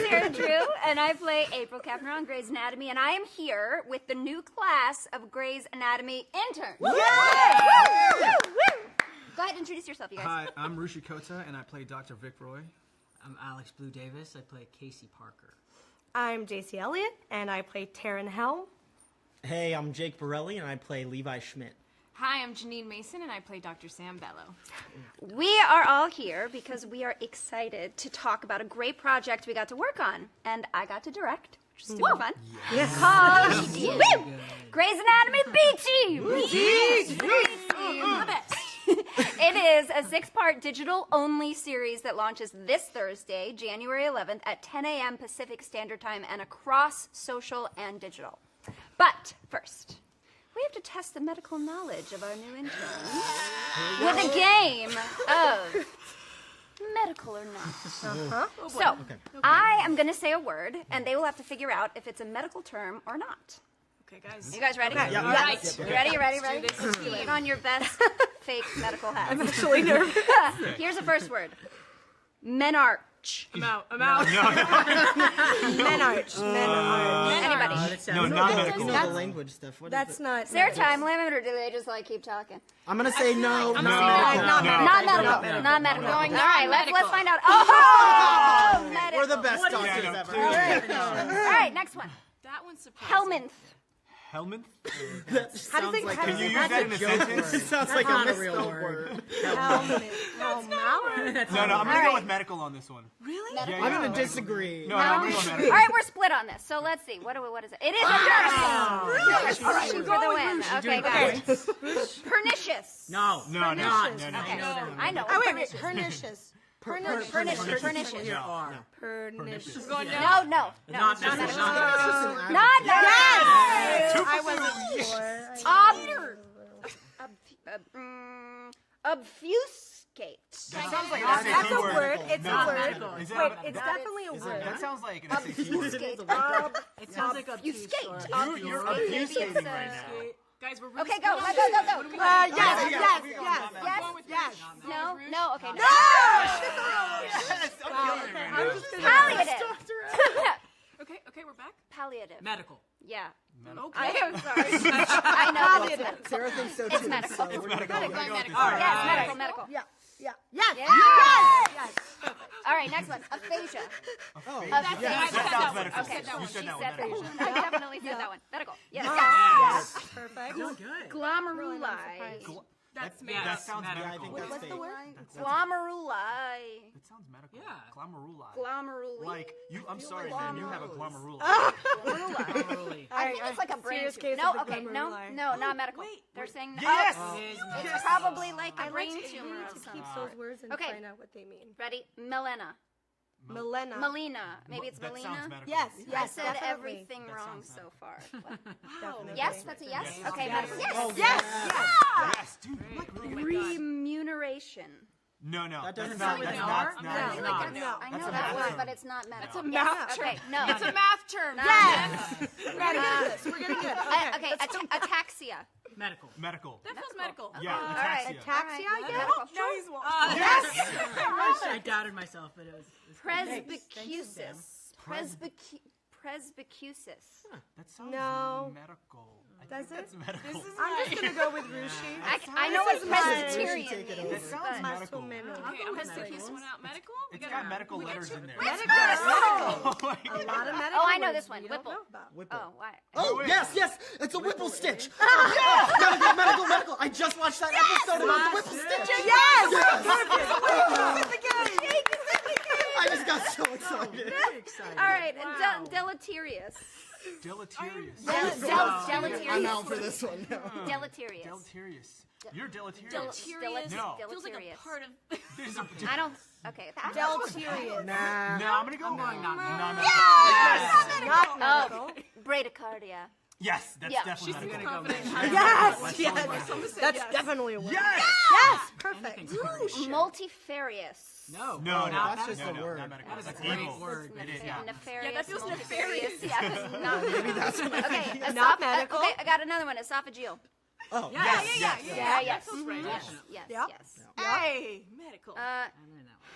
Sarah Drew, and I play April Kepner on Grey's Anatomy, and I am here with the new class of Grey's Anatomy interns. Woo! Woo! Go ahead and introduce yourself, you guys. Hi, I'm Rushi Kota, and I play Dr. Vic Roy. I'm Alex Blue Davis. I play Casey Parker. I'm Jaicy Elliot, and I play Taryn Helm. Hey, I'm Jake Borelli, and I play Levi Schmidt. Hi, I'm Jeanine Mason, and I play Dr. Sam Bello. We are all here because we are excited to talk about a great project we got to work on, and I got to direct, which is super fun. Yes. Called Grey's Anatomy B-Team! The best. It is a 6-part digital-only series that launches this Thursday, January 11th at 10 a.m. Pacific Standard Time and across social and digital. But first, we have to test the medical knowledge of our new interns with a game of medical or not. So, I am going to say a word, and they will have to figure out if it's a medical term or not. Okay, guys. You guys ready? Okay. Yeah. Right. You ready? You ready? Let's do this. Put on your best fake medical hats. I'm actually nervous. Here's the first word. Menarche. I'm out. Menarche. Anybody? No, not medical. You know the language stuff. What That's is it? not. Is there a time limit, or do they just keep talking? I'm gonna say no. Not medical. Not medical. All right, let's find out. Oh, medical. We're the best doctors ever. All right, next one. That one's surprising. Helminth. Helminth? How do you think? Can you use that in a sentence? It sounds like a real word. No, I'm gonna go with medical on this one. Really? Medical. I'm gonna disagree. No, I'm gonna go All medical. right, we're split on this. So let's see. What is it? It is a nurse. All right, for the win. Okay, guys. Pernicious. No. No. Okay. I know. Oh wait, pernicious. Pernicious. Pernicious. Pernicious. Going No. Not medical. Not Yes. I obfuscate. That sounds like an That's SAT a word. word. It's No. a word. Is that Wait, a- it's definitely a word. That sounds like an SAT word. Obfuscate. It sounds like Obfuscate. You're Maybe obfuscating it's right now. Guys, we're really Okay, go. split on Go. this. What do we got? Yes. Yes. No. Okay. No. Okay. Palliative. Okay, we're back. Palliative. Medical. Yeah. Okay. I am sorry. I know. It's medical. Sarah thinks so It's too. medical. So we're gonna Medical. go We're gonna go with medical. this. All right. Yes, medical. Yes. Yes. All right, next one. Aphasia. Oh, That sounds medical. Okay, You said she that said one. Medical. that. I definitely said that one. Medical. Yes. Yes. Perfect. Doing good. Glomeruli. That's me. That sounds Medical. Yeah, I think medical. that's fake. Glomeruli. That sounds medical. Yeah. Glomeruli. Glomeruli. Like you. I'm sorry, man. You have a glomeruli. Glomeruli. I think it's like a brain serious tumor. case No, of the okay, glomeruli. no, not medical. Wait. They're saying Yes. It's probably like a brain tumor of To some keep sort. those words and Okay. find out what they mean. Ready? Melena. Melena. Melina. Maybe it's That sounds Melina. medical. Yes. I Yes. said Definitely. everything That wrong sounds so far. Definitely. Yes, that's a yes. Yes. Okay, Yes. medical. Yes. Oh, Yes. Yes, dude. I'm like really good. Remuneration. That No. doesn't That's sound not. like That's an R. not. I'm No. gonna I say know no. that That's a word, math but it's not medical. That's a Yes. math Okay, no. It's a math term. We're getting good. Okay, ataxia. Medical. Medical. That feels medical. Yeah. All right. Ataxia. Ataxia. Yeah. Medical. No, he's wrong. I doubted myself, but it was Presbycusis. Presbycusis. That sounds No. medical. I Does think it? That's medical. I'm just gonna go with Rushi. I know what This is mine. Presbyterian Take it means. That sounds medical. Okay, I'm gonna stick this one out. Medical? We It's gotta- got medical we get letters to- in there. Medical. Oh my A God. lot of medical. Oh, I know words this one. we don't Whipple. know about. Whipple. Oh, why? Oh, yes. It's a Whipple stitch. Yes. Medical. I just watched that episode about the Whipple stitch. Yes. I just got so excited. very exciting. All right, deleterious. Deleterious. Deleterious. I'm out for this one. No. Deleterious. Deleterious. You're deleterious. Deleterious No. feels like a Deleterious. part of. There's a- I don't. Okay. Deleterious. Nah. No, I'm gonna go. going not non-medical. Not medical. Bradycardia. Yes, that's Yeah. definitely I'm medical. gonna go medical. Yes. That's definitely a word. Yes. Yes. Perfect. Multifarious. No. No, that's just a no, word. Not medical. That is a That's great evil. word. It is. Yeah. Nefarious. Yeah, that feels multifarious. nefarious. Yeah, 'cause not. Maybe that's what I Okay. Not medical. Okay, I got another one. Esophageal. Oh, Yeah. Yeah, yes. That's right. Yes, yes, Yep. yes. Hey, medical. I learned that one.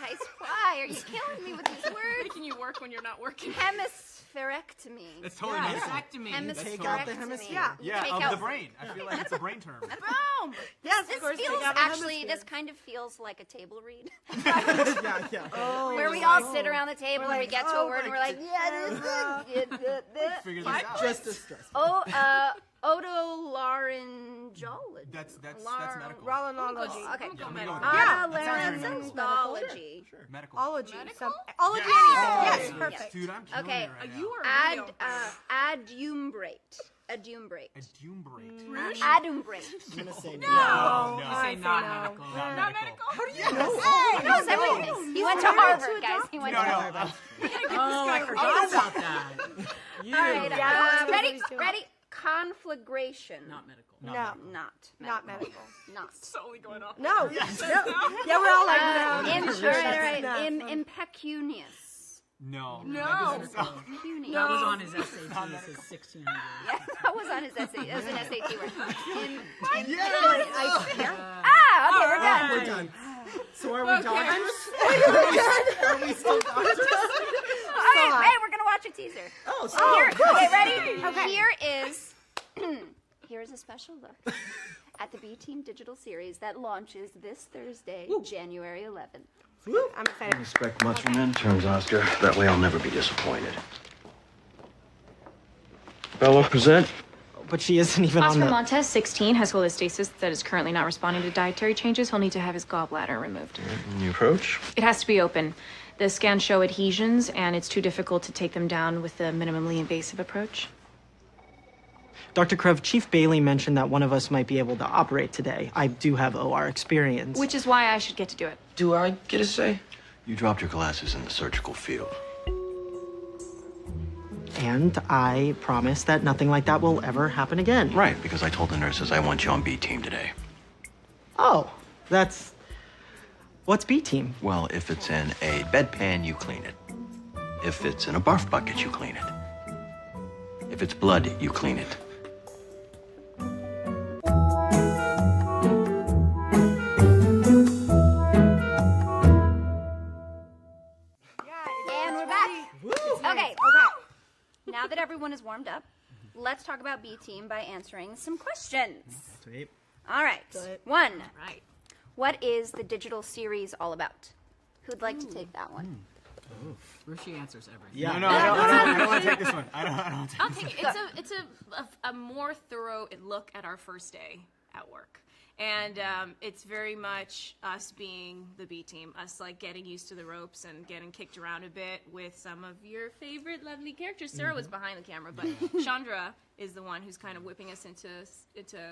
Guys, why are you killing me with these words? Making you work when you're not working. Hemispherectomy. It's totally Yeah, medicine. vasectomy. Take out the Hemispherectomy. hemisphere. Yeah, Take of out- the brain. I feel like it's a brain term. Boom. Yes, This of course. feels they have a actually, hemisphere. this kind of feels like a table read. Yeah. Where we all sit around the table and we like, get to a oh, word and we're like, yeah, this Figure this out. Just as stressful. Oh, otolaryngology. That's medical. Rolonology. Okay. I'm gonna go Yeah, medical. that sounds very medical. Otolaryngology. Sure. Medical. Ology. Medical? Some, ology Yes. anything. Yes, perfect. Dude, I'm killing Okay. it right now. You are Ad, really adumbrate. Adumbrate. Adumbrate. Adumbrate. I'm gonna say No. I say say not no. medical. Not medical. How do you He knows everything. He went to Harvard, guys. He went to Harvard. Oh, I forgot about that. You. All right. Yeah. Ready? Conflagration. Not medical. No, Not not medical. Not. solely going off? No. No. Yeah, we're all like, no. All right. No. Impecunious. No. No. Impecunious. That was on his SAT. It says 1600. Yeah, that was on his essay. That was an SAT word. Yeah. Okay, we're done. We're done. So are we doctors? Are we still doctors? Okay, hey, we're gonna watch a teaser. Okay, ready? Okay. Here is a special look at the B Team digital series that launches this Thursday, January 11th. I'm excited. Expect much from interns, Oscar. That way I'll never be disappointed. Bella, present. But she isn't even Oscar Montez, 16, has cholestasis that is currently not responding to dietary changes. He'll need to have his gallbladder removed. New approach? It has to be open. The scans show adhesions, and it's too difficult to take them down with the minimally invasive approach. Dr. Krev, Chief Bailey mentioned that one of us might be able to operate today. I do have OR experience. Which is why I should get to do it. Do I get a say? You dropped your glasses in the surgical field. And I promise that nothing like that will ever happen again. Right, because I told the nurses I want you on B team today. Oh, that's... What's B Team? Well, if it's in a bedpan, you clean it. If it's in a barf bucket, you clean it. If it's blood, you clean it. And we're back. Okay. Now that everyone is warmed up, let's talk about B Team by answering some questions. Sweet. All right. 1. Right. What is the digital series all about? Who'd like to take that one? Rushi answers everything. Yeah. No, I don't want to take this one. I don't want to take I'll take it. It's a more thorough look at our first day at work. And it's very much us being the B team, us like getting used to the ropes and getting kicked around a bit with some of your favorite lovely characters. Sarah was behind the camera, but Chandra is the one who's kind of whipping us into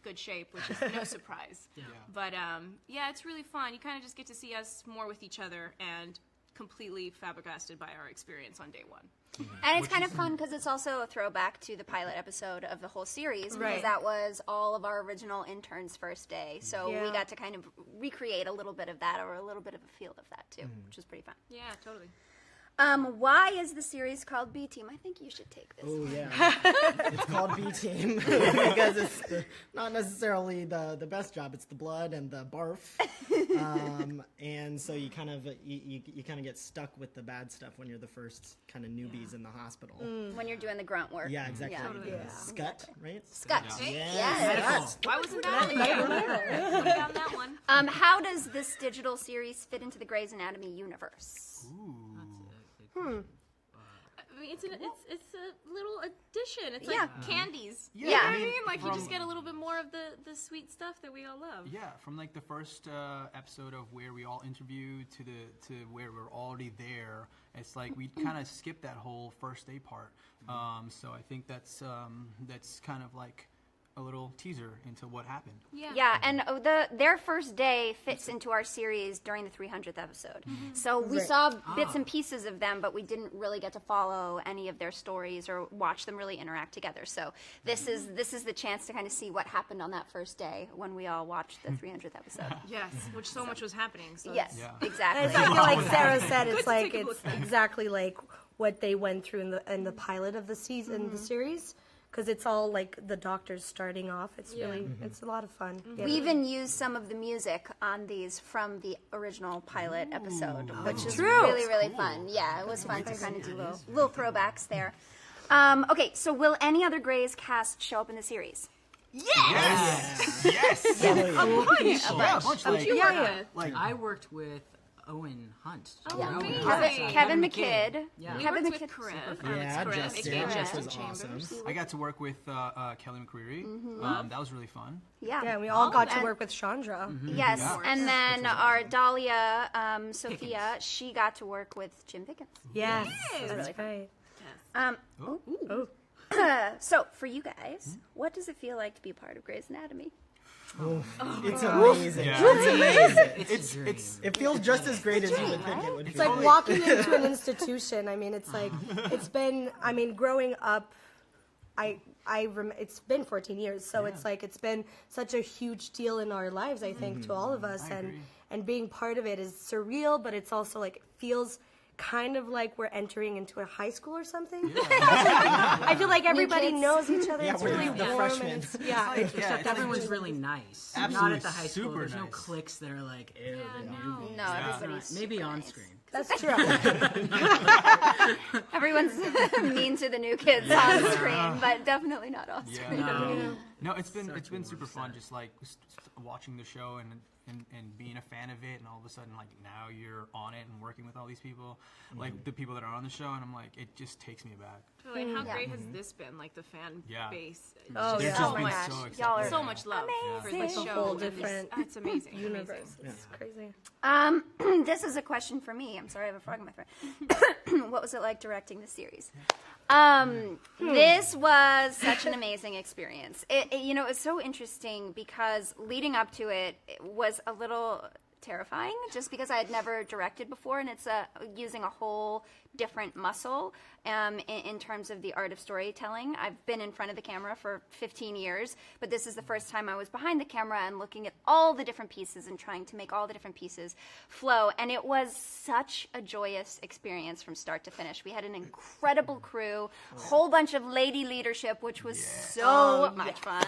good shape, which is no surprise. Yeah. But yeah, it's really fun. You kind of just get to see us more with each other and completely flabbergasted by our experience on day one. And it's kind of fun because it's also a throwback to the pilot episode of the whole series because Right. that was all of our original interns' first day. So we Yeah. got to kind of recreate a little bit of that or a little bit of a feel of that too, which was pretty fun. Yeah, totally. Why is the series called B Team? I think you should take this. Oh, yeah. It's called B Team because it's not necessarily the best job. It's the blood and the barf. And so you kind of get stuck with the bad stuff when you're the first kind of newbies in the hospital. When you're doing the grunt work. Yeah, exactly. Yeah. Totally. Scut, right? Scott. Yes. Why wasn't that on the camera? Put down that one. How does this digital series fit into the Grey's Anatomy universe? I mean, it's a little addition. It's Yeah. like candies. Yeah, You know I what I mean, mean? Like you from- just get a little bit more of the sweet stuff that we all love. Yeah, from like the first episode of where we all interviewed to where we're already there, it's like we kind of skipped that whole first day part. So I think that's kind of like a little teaser into what happened. Yeah, and their first day fits into our series during the 300th episode. So we saw bits and pieces of them, but we didn't really get to follow any of their stories or watch them really interact together. So this is the chance to kind of see what happened on that first day when we all watched the 300th episode. Yes, which so much was happening. So Yes, Yeah. exactly. I feel like Sarah said, it's Good to like take a look it's back. exactly like what they went through in the pilot of the season, the series, because it's all like the doctors starting off. It's really, it's a lot of fun. Yeah. We even used some of the music on these from the original pilot episode, which is True. really, really fun. Yeah, it was fun to kind of do little throwbacks there. Okay, so will any other Grey's cast show up in the series? Yes. Yes. A bunch. Like, Like I worked with Owen Hunt. Yeah. amazing. Kevin McKidd. Yeah. We Kevin worked McKidd. with Corinne. Yeah, Corinne Justin, again, which Justin was Chambers. awesome. I got to work with Kelly McCreary. That was really fun. Yeah. Yeah, we all got to and- work with Chandra. Yes, Yeah. and then our Dahlia, Sophia, she got to work with Jim Pickens. Yes, really that's right. So, for you guys, what does it feel like to be a part of Grey's Anatomy? It's amazing. It feels just as great as you would think it would It's feel. like walking into an institution. I mean, it's like, it's been, I mean, growing up, it's been 14 years, so it's like, it's been such a huge deal in our lives, I think, to all of us, and being part of it is surreal, but it's also like, it feels kind of like we're entering into a high school or something. I feel like everybody kids. knows each other. Yeah, It's we're really the warm. freshmen. And it's, yeah, Except everyone's really nice. Not Absolutely at the high school. super There's no nice. cliques that are like, ew, the newbies. No, everybody's Maybe super on nice. screen. that's true. Everyone's mean to the new kids on screen, but definitely not on screen. No, it's been super fun. Just like watching the show and being a fan of it, and all of a sudden, like now you're on it and working with all these people, like the people that are on the show, and I'm like, it just takes me back. Totally. And how great has this been? Like the fan Yeah. base. Oh, They've yeah. just Oh been my so gosh. accepting. Y'all are So much love for amazing. this Like a show. whole and it's- different It's amazing. universe. It's crazy. This is a question for me. I'm sorry, I have a frog in my throat. What was it like directing the series? This was such an amazing experience. It was so interesting because leading up to it was a little terrifying just because I had never directed before, and it's using a whole different muscle in terms of the art of storytelling. I've been in front of the camera for 15 years, but this is the first time I was behind the camera and looking at all the different pieces and trying to make all the different pieces flow, and it was such a joyous experience from start to finish. We had an incredible crew, whole bunch of lady leadership, which was so much fun.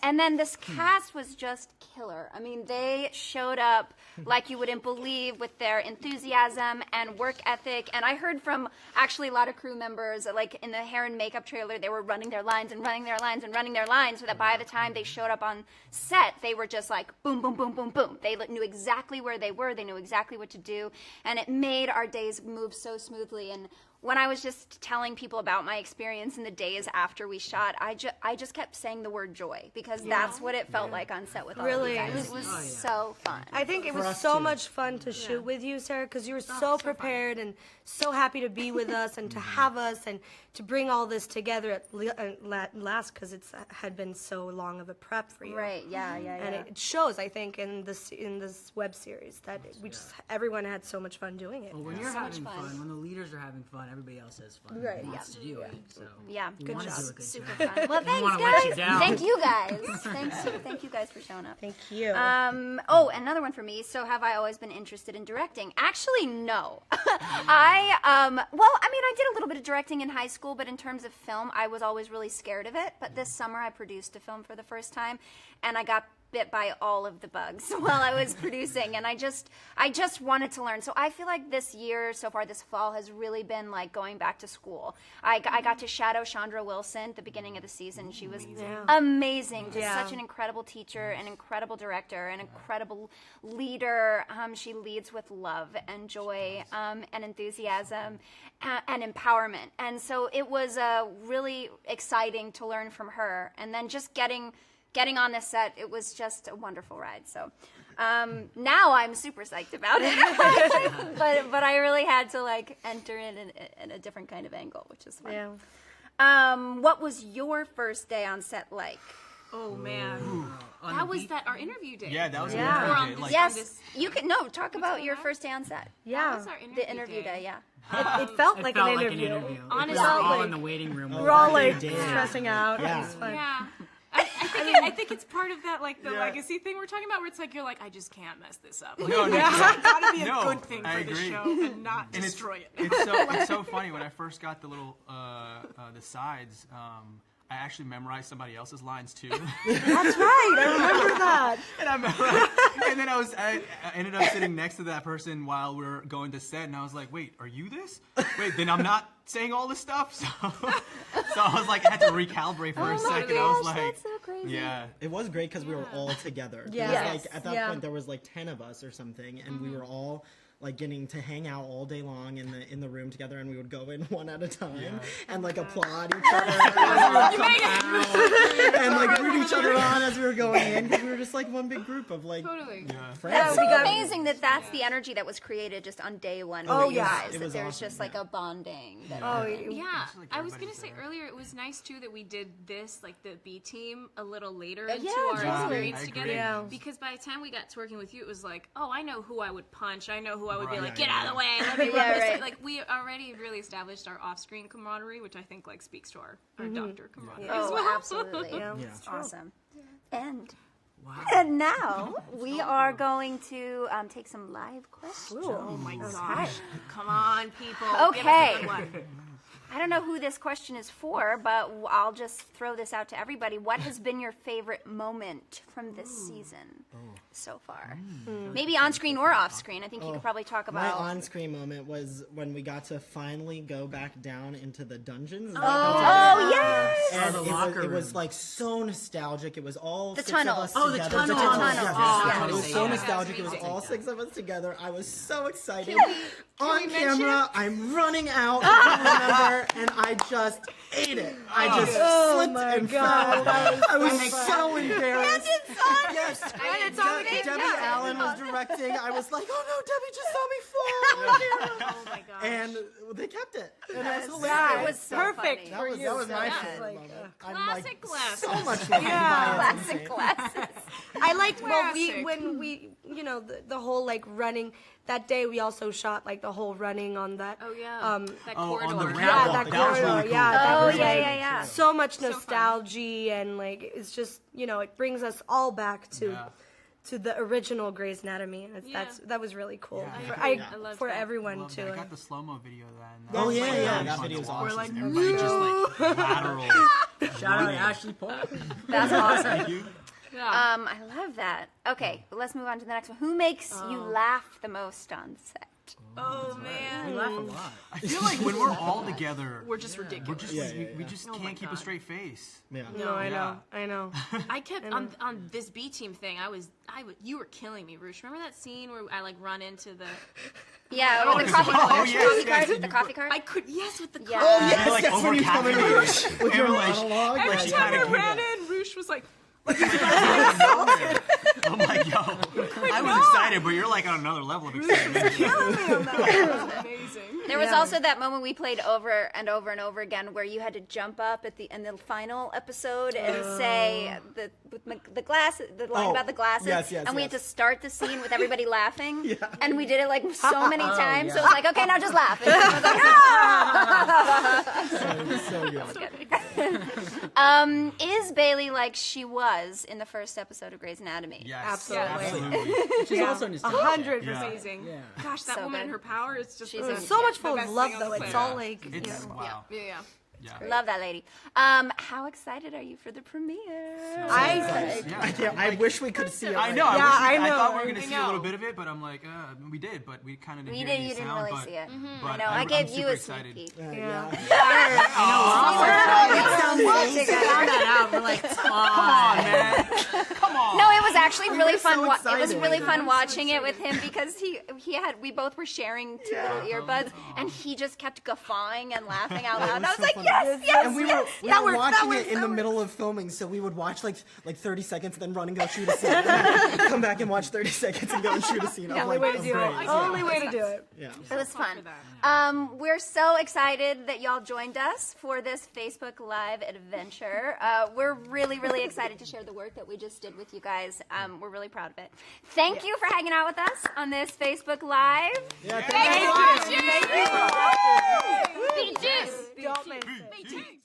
And then this cast was just killer. I mean, they showed up like you wouldn't believe with their enthusiasm and work ethic. And I heard from actually a lot of crew members that, like, in the hair and makeup trailer, they were running their lines and running their lines and running their lines, so that by the time they showed up on set, they were just like boom, boom, boom, boom, boom. They knew exactly where they were. They knew exactly what to do. And it made our days move so smoothly. And when I was just telling people about my experience in the days after we shot, I just kept saying the word joy, because that's what it felt like on set with all Really? of you guys. It was so fun. I think it was so much fun to shoot with you, Sarah, because you were so prepared and so happy to be with us and to have us and to bring all this together at last, because it had been so long of a prep for you. Right, yeah. And it shows, I think, in this web series that everyone had so much fun doing it. Well, when you're having fun, when the leaders are having fun, everybody else has fun. Right, Who wants to do it. So Yeah, you good wanna job. do a good Super job. fun. Well, thanks, wanna let you guys. down. Thank you guys. Thank you guys for showing up. Thank you. Another one for me. So, have I always been interested in directing? Actually, no. I did a little bit of directing in high school, but in terms of film, I was always really scared of it. But this summer, I produced a film for the first time, and I got bit by all of the bugs while I was producing, and I just wanted to learn. So I feel like this year so far, this fall, has really been like going back to school. I got to shadow Chandra Wilson at the beginning of the season. She was amazing, just such an incredible teacher, an incredible director, an incredible leader. She leads with love and joy and enthusiasm and empowerment, and so it was really exciting to learn from her, and then just getting on this set, it was just a wonderful ride. So now I'm super psyched about it. but I really had to like enter it in a different kind of angle, which is fun. Yeah. What was your first day on set like? Oh man, that was our interview day. Yeah, that was Yeah. Or an on interview. this- Like, Yes, you can talk about your first day on set. Yeah. That was our The interview day, yeah. It felt It like felt an like interview. an interview. Honestly, We're all like- in the waiting room. We're all like day. stressing out. Yeah. It was fun. Yeah. I think it's part of that, like the legacy thing we're talking about, where it's like you're like, I just can't mess this up. Like, No, it's gotta be a no, good thing I for the agree. show and not destroy it. It's so funny when I first got the little the sides. I actually memorized somebody else's lines too. That's right. I remember that. And I memorized, and then I ended up sitting next to that person while we were going to set, and I was like, wait, are you this? Wait, then I'm not saying all this stuff? So I was like, I had to recalibrate for a second. I was like, that's so crazy. yeah. It was great because we were all together. Yeah. It was Yes. like at that point there was like 10 of us or something, and we were all like getting to hang out all day long in the room together, and we would go in one at a time and like applaud each other and like root each other on as we were going in, because we were just like one big group of like friends. That's so amazing that that's the energy that was created just on day one. Oh, for you yeah. guys, It that was there's awesome, just like a bonding. That Yeah, like I was gonna everybody's say there. earlier, it was nice too that we did this, like the B team, a little later into yeah, our totally. experience I agree. together. Yeah. Because by the time we got to working with you, it was like, oh, I know who I would punch. I know who I would be Right. like, get out of the way. Let me run Yeah, this. right. Like we already really established our off-screen camaraderie, which I think like speaks to our doctor camaraderie. as Oh, well. absolutely. Yeah. Awesome. And now we are going to take some live questions. Oh my gosh! Come on, people. Okay. Give us a good one. I don't know who this question is for, but I'll just throw this out to everybody. What has been your favorite moment from this season so far? Maybe on screen or off screen. I think you could probably talk My about. on-screen moment was when we got to finally go back down into the dungeons. Oh yes! And the it locker was room. like so nostalgic. It was all The 6 tunnel. of us Oh, the together. tunnel. tunnel. Yes. It was so Yeah. nostalgic. It was Amazing. all 6 of us together. I was so excited. On camera, I'm running out, and I just ate it. I just slipped and fell. I was so embarrassed. Yes, Debbie Allen was directing. I was like, oh no, Debbie just saw me fall on camera. Oh my gosh. And they kept it. And that's It hilarious. was so perfect funny. That was my So favorite good. moment. I'm like Classic glasses. so much fun. Classic glasses. I liked Classic. when we the whole like running that day. We also shot like the whole running on that. Oh yeah. That Oh, on corridor. the Yeah, catwalk. that That was corridor. really cool. Yeah, that Oh was yeah, like yeah. so much fun. nostalgia and like it's just it brings us all back to. Yeah. To the original Grey's Anatomy, and Yeah. that was really cool Yeah. for, I loved for that. everyone Love to. that. I like- got the slow-mo video of that. And Oh, was, yeah, like, yeah, really that fun video to was watch. awesome. Everybody just like lateral. Shout out to Ashley Paul. That's awesome. Thank you. Yeah. I love that. Okay, let's move on to the next one. Who makes you laugh the most on set? Oh man. We laugh a lot. I feel like when we're all together, We're just ridiculous. we're just we just Oh my can't keep a God. straight face. Yeah. No, I Yeah. know. I kept on this B team thing. You were killing me, Rush. Remember that scene where I like run into the? Yeah, Oh, with the 'cause- coffee oh, card. yes, Coffee yes, card. The you- coffee card. I could with the Yeah. car. Oh, You're like yes, when you come in over-caffeinated. with your And, like, monologue. Every Like, Like, she time I kinda ran came in, Rush was like, I'm like, yo, I was excited, but you're like on another level of excitement. amazing. There was also that moment we played over and over and over again where you had to jump up at the final episode and say the line about the glasses, yes, yes, and we had to yes. start the scene with everybody laughing, and we did it like so many times. So it was like, okay, now just laugh. And I was like, ah! so good. Is Bailey like she was in the first episode of Grey's Anatomy? Yes, Absolutely. She's also nostalgic. 100%. Yeah. Amazing. Yeah. Gosh, that So woman good. and her power is just She's So much full the of best love thing on though. the It's planet. all like It's wow. Yeah. Yeah. Love that lady. How excited are you for the premiere? I wish we could see it. I right know. now. I I know. thought we were going to I see a little know. bit of it, but I'm like, we did, but we kind of didn't We hear did. any You didn't sound, really but, see it. But I know. I gave you super a sneak excited. peek. Yeah. Found that out. We're like, come on, man. Come on. No, it was actually really were fun. so It was excited. really fun watching it with him because we both were sharing two little earbuds, and he just kept guffawing and laughing out loud. And I was so like, funny. yes, yes, And we yes. were That works, watching that it works, in that the works. middle of filming, so we would watch like 30 seconds and then run and go shoot a scene. And then come back and watch 30 seconds and go and shoot a scene. I'm only like, way to oh, do great. it. Only way to do it. Yeah. It was fun. for that. We're so excited that y'all joined us for this Facebook Live adventure. We're really, really excited to share the work that we just did with you guys. We're really proud of it. Thank you for hanging out with us on this Facebook Live. Yeah, Thank you. Be juice. Don't miss it. Beat.